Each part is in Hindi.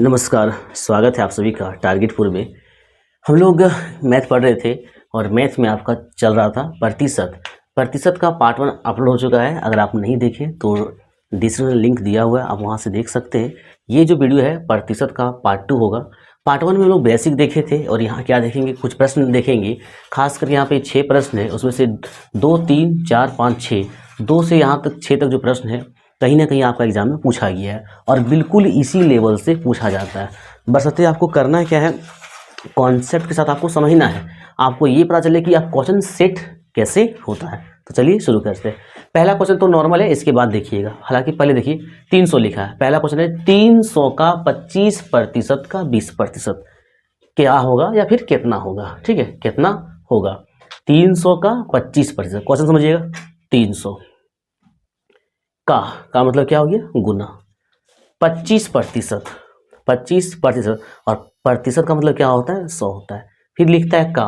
नमस्कार, स्वागत है आप सभी का टारगेटपुर में। हम लोग मैथ पढ़ रहे थे और मैथ में आपका चल रहा था प्रतिशत का पार्ट 1 अपलोड हो चुका है। अगर आप नहीं देखे तो डिस्क्रिप्शन में लिंक दिया हुआ है, आप वहां से देख सकते हैं। ये जो वीडियो है प्रतिशत का पार्ट 2 होगा। पार्ट 1 में हम लोग बेसिक देखे थे और यहाँ क्या देखेंगे, कुछ प्रश्न देखेंगे। खासकर यहाँ पे 6 प्रश्न है, उसमें से 2, 3, 4, 5, 6, 2 से यहाँ तक 6 तक जो प्रश्न है कहीं ना कहीं आपका एग्जाम में पूछा गया है और बिल्कुल इसी लेवल से पूछा जाता है। बशर्ते आपको करना क्या है, कॉन्सेप्ट के साथ आपको समझना है। आपको ये पता चले कि आप क्वेश्चन सेट कैसे होता है। तो चलिए शुरू करते हैं। पहला क्वेश्चन तो नॉर्मल है, इसके बाद देखिएगा। हालांकि पहले देखिए 300 लिखा है। पहला क्वेश्चन है 300 का 25% का 20% क्या होगा या फिर कितना होगा। ठीक है, कितना होगा 300 का 25%। क्वेश्चन समझिएगा, 300 का मतलब क्या हो गया, गुना 25%, 25% और प्रतिशत का मतलब क्या होता है, 100 होता है। फिर लिखता है का,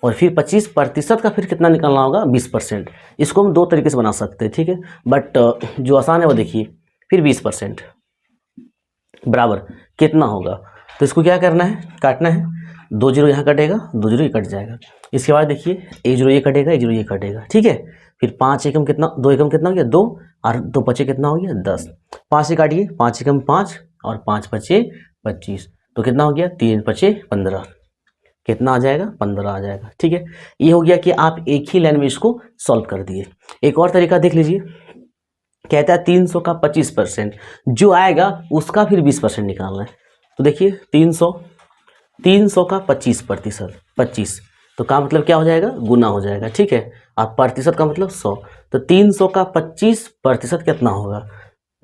और फिर 25% का फिर कितना निकालना होगा, 20%। इसको हम दो तरीके से बना सकते हैं, ठीक है, बट जो आसान है वो देखिए। फिर 20% बराबर कितना होगा, तो इसको क्या करना है, काटना है। 2 जीरो यहाँ कटेगा, 2 जीरो ये कट जाएगा। इसके बाद देखिए 1 जीरो ये कटेगा, 1 जीरो ये कटेगा, ठीक है। फिर 5 एकम कितना, 2 एकम कितना हो गया, 2, और 2 पचे कितना हो गया, 10। 5 से काटिए, 5 एकम 5 और 5 पचे 25, तो कितना हो गया, 3 पचे 15। कितना आ जाएगा, 15 आ जाएगा। ठीक है, ये हो गया कि आप एक ही लाइन में इसको सॉल्व कर दिए। एक और तरीका देख लीजिए, कहता है 300 का 25% जो आएगा उसका फिर 20% निकालना है। तो देखिए 300 का 25%, 25 तो का मतलब क्या हो जाएगा, गुना हो जाएगा। ठीक है, अब प्रतिशत का मतलब 100, तो 300 का 25% कितना होगा,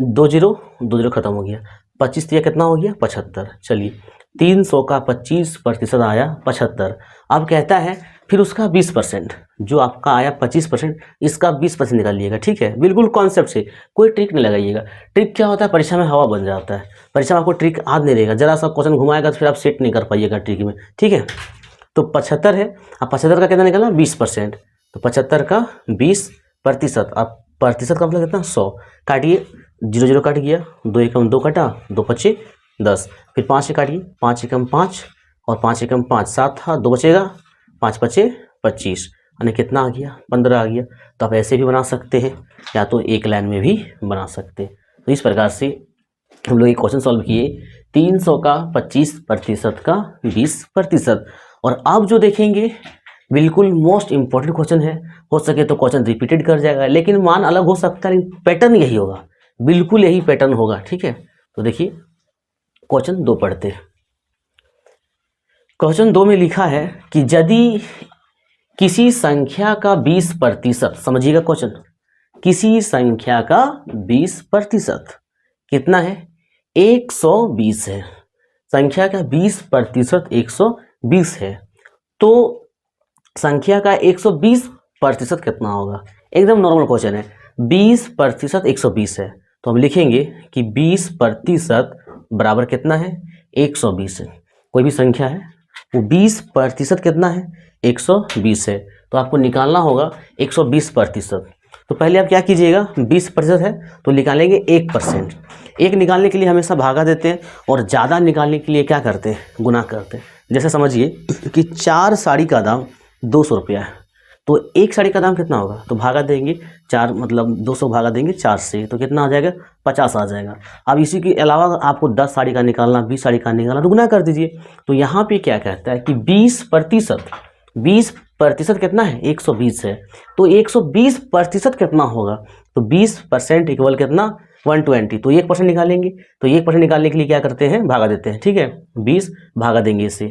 2 जीरो खत्म हो गया, 25 दिया कितना हो गया, 75। चलिए 300 का 25% आया 75। अब कहता है फिर उसका 20%, जो आपका आया 25%, इसका 20% निकालिएगा। ठीक है, बिल्कुल कॉन्सेप्ट से, कोई ट्रिक नहीं लगाइएगा। ट्रिक क्या होता है, परीक्षा में हवा बन जाता है। परीक्षा में आपको ट्रिक याद नहीं रहेगा, जरा सा क्वेश्चन घुमाएगा तो फिर आप सेट नहीं कर पाइएगा ट्रिक में। ठीक है, तो 75 है, अब 75 का कितना निकालना, 20%, तो 75 का 20%। अब प्रतिशत का मतलब कितना, 100। काटिए, 0 0 कट गया, 2 एकम 2 कटा, 2 पचे 10। फिर 5 से काटिए, 5 एकम 5 और 5 एकम 5, 7 था, 2 बचेगा, 5 पचे 25, यानी कितना आ गया, 15 आ गया। तो आप ऐसे भी बना सकते हैं या तो एक लाइन में भी बना सकते हैं। तो इस प्रकार से हम लोग एक क्वेश्चन सॉल्व किए, 300 का 25% का 20%। और अब जो देखेंगे बिल्कुल मोस्ट इंपॉर्टेंट क्वेश्चन है। हो सके तो क्वेश्चन रिपीटेड कर जाएगा, लेकिन मान अलग हो सकता है, लेकिन पैटर्न यही होगा, बिल्कुल यही पैटर्न होगा। ठीक है, तो देखिए क्वेश्चन 2 पढ़ते हैं। क्वेश्चन 2 में लिखा है कि यदि किसी संख्या का 20%, समझिएगा क्वेश्चन, किसी संख्या का 20% कितना है, 120 है। संख्या का 20% 120 है, तो संख्या का 120% कितना होगा। एकदम नॉर्मल क्वेश्चन है, 20% 120 है, तो हम लिखेंगे कि 20% बराबर कितना है, 120 है। कोई भी संख्या है वो 20% कितना है, 120 है, तो आपको निकालना होगा 120%। तो पहले आप क्या कीजिएगा, 20% है तो निकालेंगे 1%। एक निकालने के लिए हमेशा भागा देते हैं और ज़्यादा निकालने के लिए क्या करते हैं, गुना करते हैं। जैसे समझिए कि 4 साड़ी का दाम 200 रुपया है, तो एक साड़ी का दाम कितना होगा, तो भागा देंगे 4, मतलब 200 भागा देंगे 4 से, तो कितना आ जाएगा, 50 आ जाएगा। अब इसी के अलावा आपको 10 साड़ी का निकालना, 20 साड़ी का निकालना, तो गुना कर दीजिए। तो यहाँ पे क्या कहता है कि 20% कितना है, 120 है, तो 120% कितना होगा, तो 20% इक्वल कितना, 120। तो 1% निकालेंगे, तो 1% निकालने के लिए क्या करते हैं, भागा देते हैं। ठीक है, 20 भागा देंगे इसे,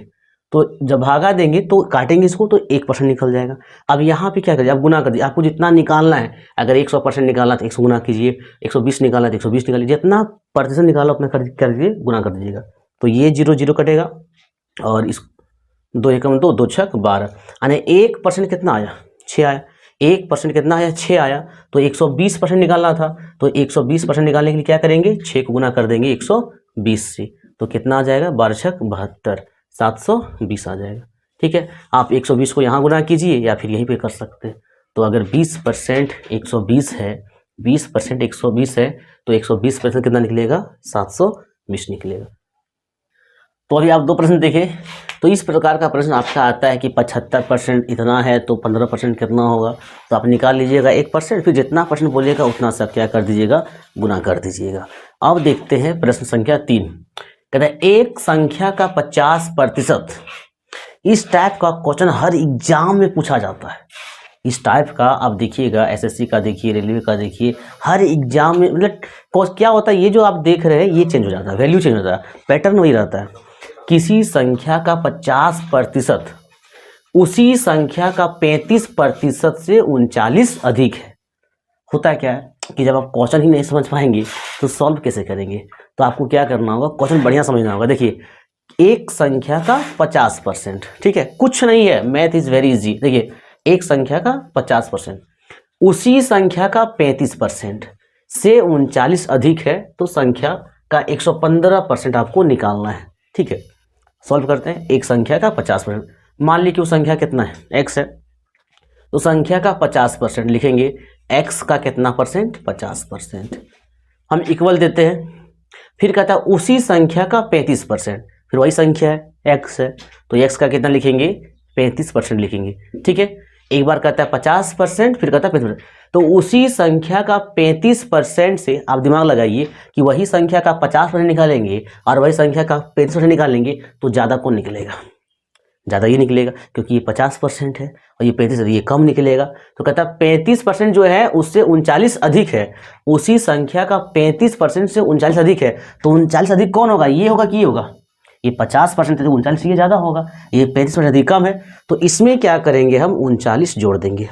तो जब भागा देंगे तो काटेंगे इसको, तो 1% निकल जाएगा। अब यहाँ पे क्या करिए, आप गुना कर दीजिए। आपको जितना निकालना है, अगर 100% निकालना तो 100 गुना कीजिए, 120 निकालना तो 120 निकालिए, जितना प्रतिशत निकालो अपना कर दीजिए, गुना कर दीजिएगा। तो ये 0 0 कटेगा और इस 2 एकम 2, 2 छक 12, यानी 1% कितना आया, 6 आया। 1% कितना आया, 6 आया। तो 120% निकालना था, तो 120% निकालने के लिए क्या करेंगे, 6 को गुना कर देंगे 120 से, तो कितना आ जाएगा, 12 छक 72, 720 आ जाएगा। ठीक है, आप 120 को यहाँ गुना कीजिए या फिर यहीं पे कर सकते हैं। तो अगर 20% 120 है, 20% 120 है, तो 120% कितना निकलेगा, 720 निकलेगा। तो अभी आप 2 प्रश्न देखें। तो इस प्रकार का प्रश्न आपका आता है कि 75% इतना है तो 15% कितना होगा, तो आप निकाल लीजिएगा 1%, फिर जितना परसेंट बोलिएगा उतना सा क्या कर दीजिएगा, गुना कर दीजिएगा। अब देखते हैं प्रश्न संख्या 3। कहता है एक संख्या का 50%। इस टाइप का क्वेश्चन हर एग्जाम में पूछा जाता है। इस टाइप का आप देखिएगा, एसएससी का देखिए, रेलवे का देखिए, हर एग्जाम में मतलब क्या होता है, ये जो आप देख रहे हैं ये चेंज हो जाता है, वैल्यू चेंज होता है, पैटर्न वही रहता है। किसी संख्या का 50% उसी संख्या का 35% से 39 अधिक है। होता क्या है कि जब आप क्वेश्चन ही नहीं समझ पाएंगे तो सॉल्व कैसे करेंगे, तो आपको क्या करना होगा, क्वेश्चन बढ़िया समझना होगा। देखिए एक संख्या का 50%, ठीक है, कुछ नहीं है, मैथ इज वेरी इजी। देखिए एक संख्या का 50% उसी संख्या का 35% से 39 अधिक है, तो संख्या का 115% आपको निकालना है। ठीक है, सॉल्व करते हैं। एक संख्या का 50%, मान ली कि वो संख्या कितना है, x है, तो संख्या का 50% लिखेंगे, x का कितना परसेंट, 50%। हम इक्वल देते हैं, फिर कहता है उसी संख्या का 35%, फिर वही संख्या है x है, तो x का कितना लिखेंगे, 35% लिखेंगे। ठीक है, एक बार कहता है 50%, फिर कहता है 35%, तो उसी संख्या का 35% से आप दिमाग लगाइए कि वही संख्या का 50% निकालेंगे और वही संख्या का 35% निकालेंगे तो ज़्यादा कौन निकलेगा, ज़्यादा ये निकलेगा, क्योंकि ये 50% है और ये 35%, ये कम निकलेगा। तो कहता है 35% जो है उससे 39 अधिक है, उसी संख्या का 35% से 39 अधिक है, तो 39 अधिक कौन होगा, ये होगा कि ये होगा, ये 50% है तो 39 ये ज़्यादा होगा, ये 35% अधिक कम है, तो इसमें क्या करेंगे हम 39 जोड़ देंगे।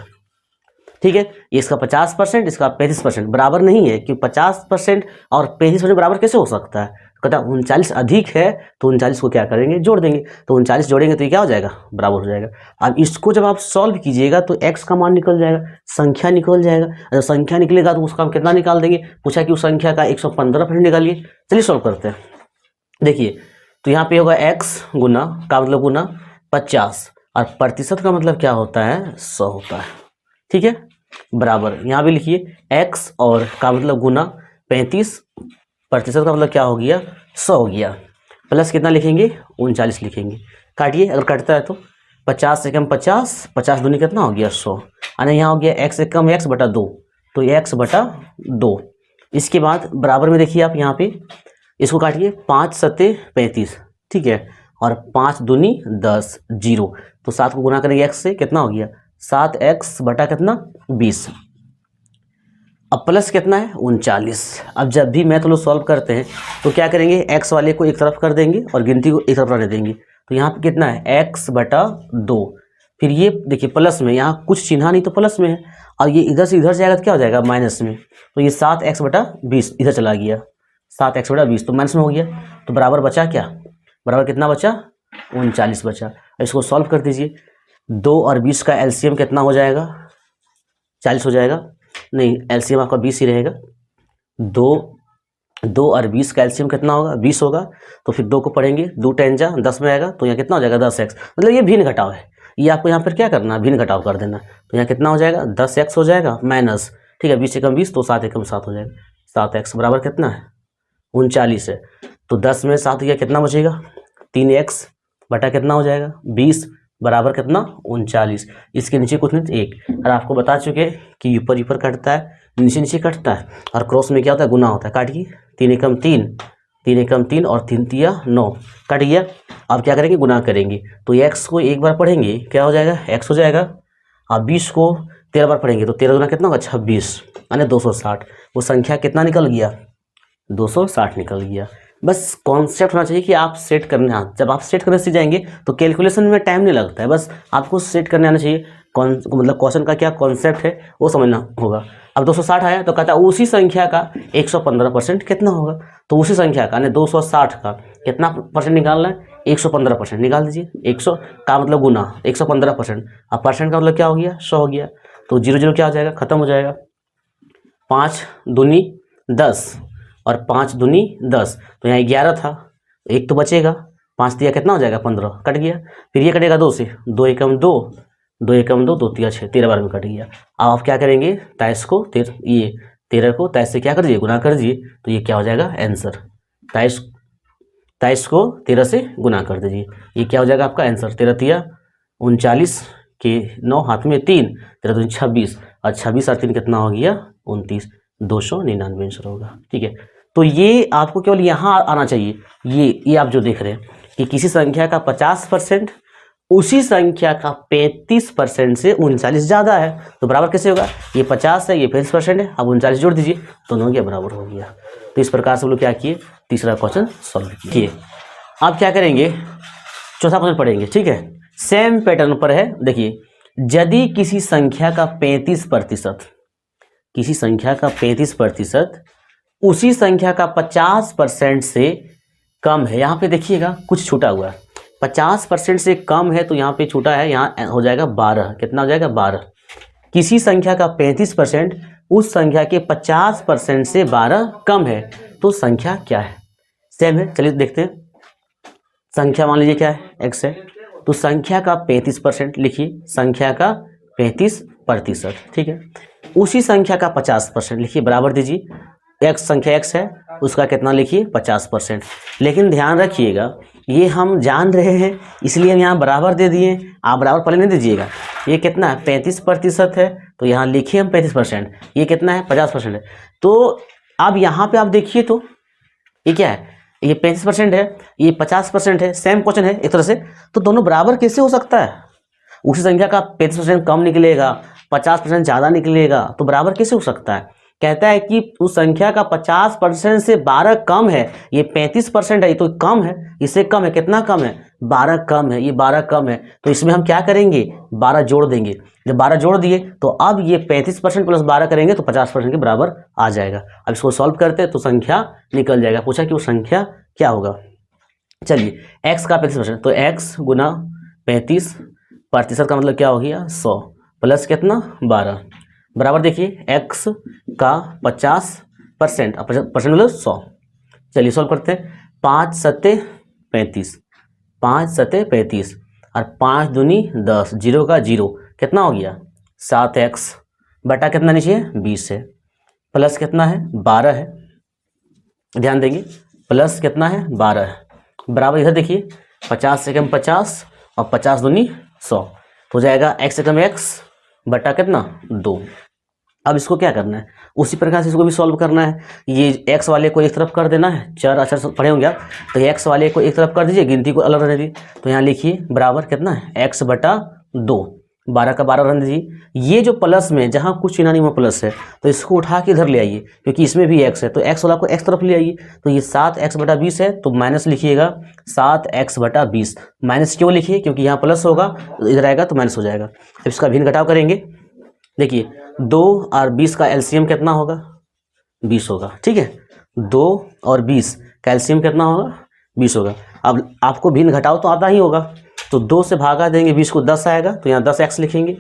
ठीक है, ये इसका 50%, इसका 35% बराबर नहीं है, क्योंकि 50% और 35% बराबर कैसे हो सकता है, कहता 39 अधिक है, तो 39 को क्या करेंगे, जोड़ देंगे, तो 39 जोड़ेंगे तो ये क्या हो जाएगा, बराबर हो जाएगा। अब इसको जब आप सॉल्व कीजिएगा तो x का मान निकल जाएगा, संख्या निकल जाएगा, जब संख्या निकलेगा तो उसका हम कितना निकाल देंगे, पूछा कि उस संख्या का 115% निकालिए। चलिए सॉल्व करते हैं। देखिए तो यहाँ पे होगा x गुना का मतलब गुना 50 और प्रतिशत का मतलब क्या होता है, 100 होता है। ठीक है, बराबर यहाँ भी लिखिए x और का मतलब गुना 35%, का मतलब क्या हो गया, 100 हो गया, प्लस कितना लिखेंगे, 39 लिखेंगे। काटिए, अगर कटता है तो 50 से कम 50, 50 दूनी कितना हो गया, 100, और यहाँ हो गया x से कम x बटा 2, तो x बटा 2। इसके बाद बराबर में देखिए आप यहाँ पे इसको काटिए, 5 सत्ते 35, ठीक है, और 5 दूनी 10, 0, तो 7 को गुना करेंगे x से, कितना हो गया, 7x बटा कितना, 20। अब प्लस कितना है, 39। अब जब भी मैथ लोग सॉल्व करते हैं तो क्या करेंगे, x वाले को एक तरफ कर देंगे और गिनती को एक तरफ रहने देंगे, तो यहाँ पे कितना है, x बटा 2, फिर ये देखिए प्लस में, यहाँ कुछ चिन्ह नहीं तो प्लस में है, और ये इधर से इधर जाएगा तो क्या हो जाएगा, माइनस में, तो ये 7x बटा 20 इधर चला गया, 7x बटा 20 तो माइनस में हो गया, तो बराबर बचा क्या, बराबर कितना बचा, 39 बचा। इसको सॉल्व कर दीजिए, 2 और 20 का एलसीएम कितना हो जाएगा, 40 हो जाएगा, नहीं एलसीएम आपका 20 ही रहेगा, 2 और 20 का एलसीएम कितना होगा, 20 होगा, तो फिर 2 को पढ़ेंगे, 2 10 जा 10 में आएगा, तो यहाँ कितना हो जाएगा, 10x, मतलब ये भिन्न घटाव है, ये आपको यहाँ पर क्या करना है, भिन्न घटाव कर देना, तो यहाँ कितना हो जाएगा, 10x हो जाएगा माइनस, ठीक है, 20 से कम 20 तो 7 एकम 7 हो जाएगा, 7x बराबर कितना है, 39 है, तो 10 में 7 गया, कितना बचेगा, 3x बटा कितना हो जाएगा, 20 बराबर कितना, 39। इसके नीचे कुछ नहीं, 1, और आपको बता चुके कि ऊपर ऊपर कटता है, नीचे नीचे कटता है, और क्रॉस में क्या होता है, गुना होता है। काटिए, 3 एकम 3, 3 एकम 3 और 3 तिया 9, कट गया। अब क्या करेंगे, गुना करेंगे, तो x को एक बार पढ़ेंगे, क्या हो जाएगा, x हो जाएगा, और 20 को 13 बार पढ़ेंगे, तो 13 गुना कितना होगा, 26, यानी 260। वो संख्या कितना निकल गया, 260 निकल गया। बस कॉन्सेप्ट होना चाहिए कि आप सेट करने, हाँ जब आप सेट करने सीख जाएंगे तो कैलकुलेशन में टाइम नहीं लगता है, बस आपको सेट करने आना चाहिए, मतलब क्वेश्चन का क्या कॉन्सेप्ट है वो समझना होगा। अब 260 आया तो कहता है उसी संख्या का 115% कितना होगा, तो उसी संख्या का यानी 260 का कितना परसेंट निकालना है, 115% निकाल दीजिए। 100 का मतलब गुना 115%, अब परसेंट का मतलब क्या हो गया, 100 हो गया, तो 0 0 क्या हो जाएगा, खत्म हो जाएगा, 5 दूनी 10 और 5 दूनी 10, तो यहाँ 11 था, एक तो बचेगा, 5 दिया कितना हो जाएगा, 15, कट गया, फिर ये कटेगा 2 से, 2 एकम 2, 2 एकम 2, 2 तिया 6, 13 बार में कट गया। अब आप क्या करेंगे, 23 को 13 को 23 से क्या कर दीजिए, गुना कर दीजिए, तो ये क्या हो जाएगा आंसर, 23 23 को 13 से गुना कर दीजिए, ये क्या हो जाएगा आपका आंसर। 13 तिया 39 के 9 हाथ में 3, 13 दूनी 26 और 26 और 3 कितना हो गया 29, 299 आंसर होगा। ठीक है, तो ये आपको केवल यहाँ आना चाहिए। ये आप जो देख रहे हैं कि किसी संख्या का 50% उसी संख्या का 35% से 39 ज़्यादा है, तो बराबर कैसे होगा, ये 50 है, ये 35% है, अब 39 जोड़ दीजिए, दोनों के बराबर हो गया। तो इस प्रकार से हम लोग क्या किए, तीसरा क्वेश्चन सॉल्व किए। अब क्या करेंगे, चौथा क्वेश्चन पढ़ेंगे। ठीक है, सेम पैटर्न पर है। देखिए, यदि किसी संख्या का 35%, किसी संख्या का 35% उसी संख्या का 50% से कम है, यहाँ पे देखिएगा कुछ छूटा हुआ है, 50% से कम है तो यहाँ पे छूटा है, यहाँ हो जाएगा 12, कितना हो जाएगा 12। किसी संख्या का 35% उस संख्या के 50% से 12 कम है, तो संख्या क्या है, सेम है। चलिए देखते हैं, संख्या मान लीजिए क्या है, x है, तो संख्या का 35% लिखिए, संख्या का 35%। ठीक है, उसी संख्या का 50% लिखिए, बराबर दीजिए, x संख्या x है, उसका कितना लिखिए 50%। लेकिन ध्यान रखिएगा, ये हम जान रहे हैं इसलिए हम यहाँ बराबर दे दिए, आप बराबर पहले नहीं दीजिएगा। ये कितना है 35% है, तो यहाँ लिखिए हम 35%, ये कितना है 50% है। तो अब यहाँ पे आप देखिए तो ये क्या है, ये 35% है, ये 50% है, सेम क्वेश्चन है एक तरह से, तो दोनों बराबर कैसे हो सकता है। उसी संख्या का 35% कम निकलेगा, 50% ज़्यादा निकलेगा, तो बराबर कैसे हो सकता है। कहता है कि उस संख्या का 50% से 12 कम है, ये 35% है, ये तो कम है, इससे कम है, कितना कम है 12 कम है, ये 12 कम है, तो इसमें हम क्या करेंगे 12 जोड़ देंगे। जब 12 जोड़ दिए तो अब ये 35% प्लस 12 करेंगे तो 50% के बराबर आ जाएगा। अब इसको सॉल्व करते हैं तो संख्या निकल जाएगा। पूछा कि वो संख्या क्या होगा। चलिए, x का 35%, तो x गुना 35% का मतलब क्या हो गया 100 प्लस कितना 12, बराबर देखिए x का 50% मतलब 100। चलिए सॉल्व करते हैं, 5 सत्ते 35, 5 सत्ते 35 और 5 दूनी 10, 0 का 0 कितना हो गया 7x बटा कितना नीचे 20 है, प्लस कितना है 12 है, ध्यान देंगे प्लस कितना है 12 है, बराबर इधर देखिए 50 से कम 50 और 50 दूनी 100, तो जाएगा x से कम x बटा कितना 2। अब इसको क्या करना है, उसी प्रकार से इसको भी सॉल्व करना है। ये x वाले को एक तरफ कर देना है, चर अचर पढ़े होंगे आप, तो x वाले को एक तरफ कर दीजिए, गिनती को अलग रहने दीजिए। तो यहाँ लिखिए बराबर कितना है x बटा 2, 12 का 12 रहने दीजिए। ये जो प्लस में जहाँ कुछ चिन्ह नहीं हुआ प्लस है, तो इसको उठा के इधर ले आइए, क्योंकि इसमें भी x है, तो x वाला को x तरफ ले आइए। तो ये 7x बटा 20 है, तो माइनस लिखिएगा 7x बटा 20। माइनस क्यों लिखिए, क्योंकि यहाँ प्लस होगा, इधर आएगा तो माइनस हो जाएगा। अब इसका भिन्न घटाव करेंगे, देखिए 2 और 20 का एलसीएम कितना होगा 20 होगा। ठीक है, 2 और 20 का एलसीएम कितना होगा 20 होगा। अब आपको भिन्न घटाव तो आता ही होगा, तो 2 से भागा देंगे 20 को 10 आएगा, तो यहाँ 10x लिखेंगे,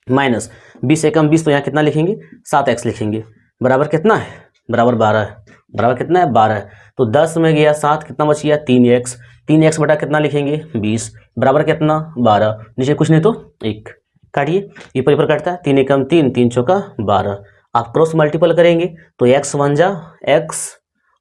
माइनस 20 से कम 20, तो यहाँ कितना लिखेंगे 7x लिखेंगे, बराबर कितना है बराबर 12 है, बराबर कितना है 12 है। तो 10 में गया 7, कितना बच गया 3x, 3x बटा कितना लिखेंगे 20, बराबर कितना 12, नीचे कुछ नहीं तो 1 काटिए, ये पर काटता है, 3 एकम 3, 3 चौका 12। आप क्रॉस मल्टीपल करेंगे तो x 1 जा x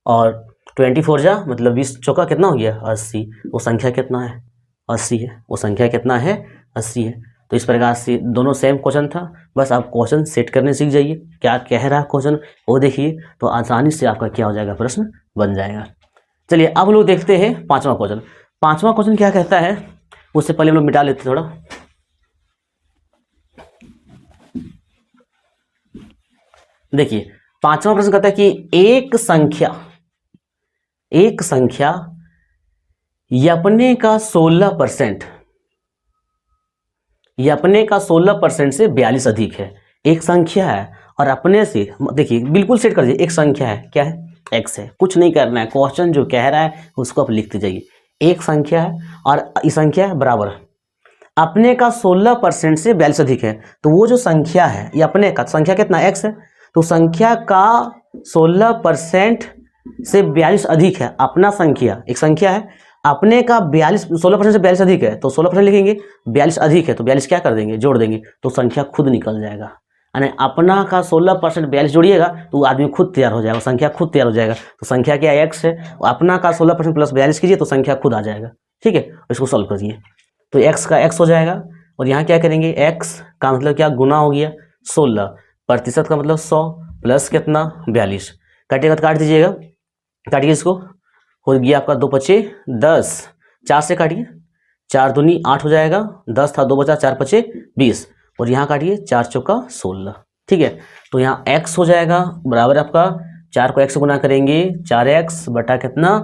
और 24 जा मतलब 20 चौका कितना हो गया 80। वो संख्या कितना है 80 है, वो संख्या कितना है 80 है। तो इस प्रकार से दोनों सेम क्वेश्चन था, बस आप क्वेश्चन सेट करने सीख जाइए, क्या कह रहा है क्वेश्चन वो देखिए, तो आसानी से आपका क्या हो जाएगा प्रश्न बन जाएगा। चलिए अब लोग देखते हैं पाँचवा क्वेश्चन। पाँचवा क्वेश्चन क्या कहता है, उससे पहले हम लोग मिटा लेते थोड़ा। देखिए पांचवा प्रश्न कहता है कि एक संख्या अपने का 16% से 42 अधिक है। एक संख्या है और अपने से, देखिए बिल्कुल सेट कर दीजिए, एक संख्या है, क्या है x है, कुछ नहीं करना है, क्वेश्चन जो कह रहा है उसको आप लिखते जाइए। एक संख्या है और ये संख्या है बराबर अपने का 16% से 42 अधिक है, तो वो जो संख्या है ये अपने का संख्या कितना x है, तो संख्या का 16% से 42 अधिक है। अपना संख्या एक संख्या है, अपने का 16% से 42 अधिक है, तो 16% लिखेंगे, 42 अधिक है तो 42 क्या कर देंगे जोड़ देंगे, तो संख्या खुद निकल जाएगा। यानी अपना का 16% 42 जोड़िएगा तो वो आदमी खुद तैयार हो जाएगा, संख्या खुद तैयार हो जाएगा। तो संख्या क्या x है, अपना का 16% प्लस 42 कीजिए तो संख्या खुद आ जाएगा। ठीक है, इसको सॉल्व करिए तो x का x हो जाएगा और यहाँ क्या करेंगे, x का मतलब क्या, गुना हो गया 16, प्रतिशत का मतलब 100 प्लस कितना 42, काटिएगा तो काट दीजिएगा, काटिए इसको, हो गया आपका 2 पचे 10, 4 से काटिए, 4 दूनी 8 हो जाएगा, 10 था 2 बचा, 4 पचे 20 और यहाँ काटिए 4 चौका 16। ठीक है, तो यहाँ x हो जाएगा बराबर आपका 4 को x से गुना करेंगे 4x बटा कितना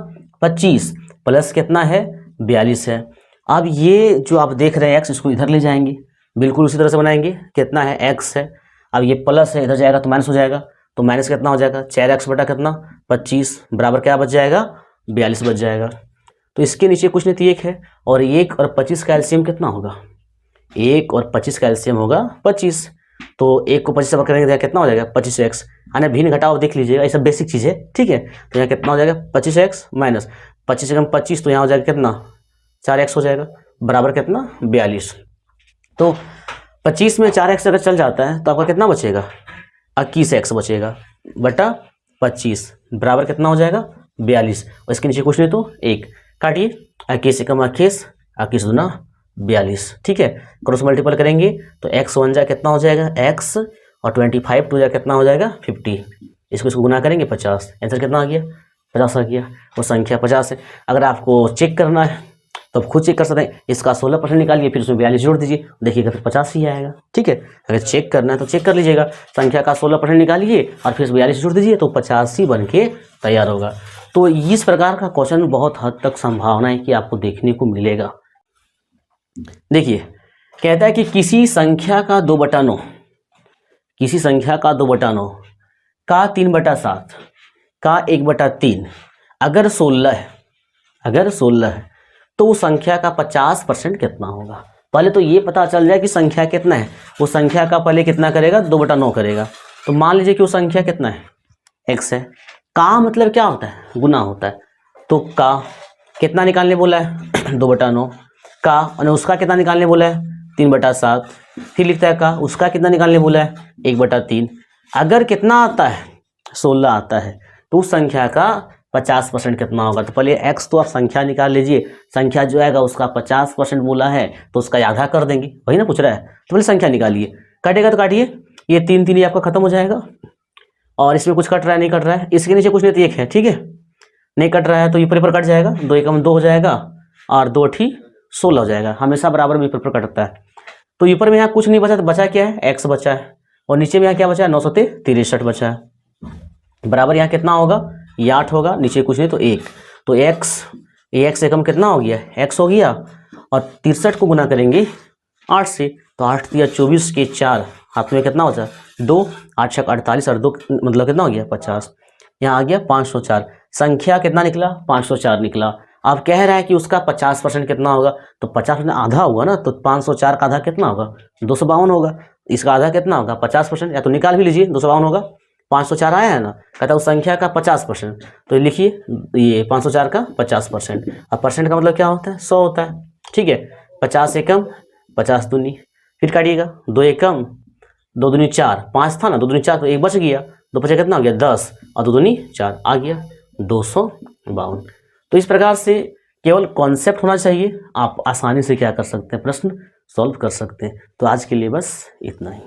25 प्लस कितना है 42 है। अब ये जो आप देख रहे हैं x, इसको इधर ले जाएंगे, बिल्कुल उसी तरह से बनाएंगे, कितना है x है, अब ये प्लस है इधर जाएगा तो माइनस हो जाएगा, तो माइनस कितना हो जाएगा 4x बटा कितना 25 बराबर क्या बच जाएगा 42 बच जाएगा। तो इसके नीचे कुछ नहीं तो 1 है और 1 और 25 का एलसीएम कितना होगा, 1 और 25 का एलसीएम होगा 25, तो 1 को 25 से करेंगे कितना हो जाएगा 25x, यानी भिन्न घटाव देख लीजिएगा, ये सब बेसिक चीज़ है। ठीक है, तो यहाँ कितना हो जाएगा 25x माइनस 25 से कम 25, तो यहाँ हो जाएगा कितना 4x हो जाएगा बराबर कितना 42। तो 25 में 4x अगर चल जाता है तो आपका कितना बचेगा 21x बचेगा बटा 25 बराबर कितना हो जाएगा 42 और इसके नीचे कुछ नहीं तो 1, काटिए 21 से कम 21, 21 दूना 42। ठीक है, क्रॉस मल्टीपल करेंगे तो x वन जा कितना हो जाएगा x और 25 टू जा कितना हो जाएगा 50, इसको गुना करेंगे 50, आंसर कितना आ गया 50 आ गया, वो संख्या 50 है। अगर आपको चेक करना है तो आप खुद चेक कर सकते हैं, इसका 16% निकालिए फिर उसमें 42 जोड़ दीजिए, देखिएगा फिर 50 ही आएगा। ठीक है, अगर चेक करना है तो चेक कर लीजिएगा, संख्या का 16% निकालिए और फिर 42 जोड़ दीजिए तो 85 बन के तैयार होगा। तो इस प्रकार का क्वेश्चन बहुत हद तक संभावना है कि आपको देखने को मिलेगा। देखिए कहता है कि किसी संख्या का 2/9, किसी संख्या का 2/9 का 3/7 का 1/3 अगर 16 है, अगर 16 है तो उस संख्या का 50% कितना होगा। पहले तो ये पता चल जाए कि संख्या कितना है, वो संख्या का पहले कितना करेगा 2/9 करेगा। तो मान लीजिए कि वो संख्या कितना है x है, का मतलब क्या होता है गुना होता है, तो का कितना निकालने बोला है 2/9 का, और उसका कितना निकालने बोला है 3/7, फिर लिखता है का उसका कितना निकालने बोला है 1/3। अगर कितना आता है 16 आता है तो उस संख्या का 50% कितना होगा। तो पहले x तो आप संख्या निकाल लीजिए, संख्या जो आएगा उसका 50% बोला है तो उसका आधा कर देंगे, वही ना पूछ रहा है, तो पहले संख्या निकालिए, काटेगा तो काटिए, ये 3 3 ये आपका खत्म हो जाएगा और इसमें कुछ कट रहा है नहीं कट रहा है, इसके नीचे कुछ नहीं तो 1 है। ठीक है, नहीं कट रहा है तो ये ऊपर कट जाएगा, 2 एकम 2 हो जाएगा और 2 ठी 16 हो जाएगा, हमेशा बराबर में ऊपर कटता है। तो ऊपर में यहाँ कुछ नहीं बचा, तो बचा क्या है x बचा है और नीचे में यहाँ क्या बचा है 963 बचा है, बराबर यहाँ कितना होगा ये 8 होगा, नीचे कुछ नहीं तो 1, तो x एकम कितना हो गया x हो गया और 63 को गुना करेंगे 8 से, तो 8 दिया 24 के 4 हाथ में कितना होता है 2, 8 छक 48 और 2 मतलब कितना हो गया 50, यहाँ आ गया 504, संख्या कितना निकला 504 निकला। आप कह रहा है कि उसका 50% कितना होगा, तो 50% आधा होगा ना, तो 504 का आधा कितना होगा 252 होगा, इसका आधा कितना होगा 50%, या तो निकाल भी लीजिए 252 होगा, 504 आया है ना, कहता है उस संख्या का 50%, तो लिखिए ये 504 का 50%, अब परसेंट का मतलब क्या होता है 100 होता है। ठीक है, 50 एकम 50 दूनी, फिर काटिएगा 2 एकम 2 दूनी 4, 5 था ना 2 दूनी 4 तो 1 बच गया, 2 बचा कितना हो गया 10 और 2 दूनी 4 आ गया 252। तो इस प्रकार से केवल कॉन्सेप्ट होना चाहिए, आप आसानी से क्या कर सकते हैं प्रश्न सॉल्व कर सकते हैं। तो आज के लिए बस इतना ही।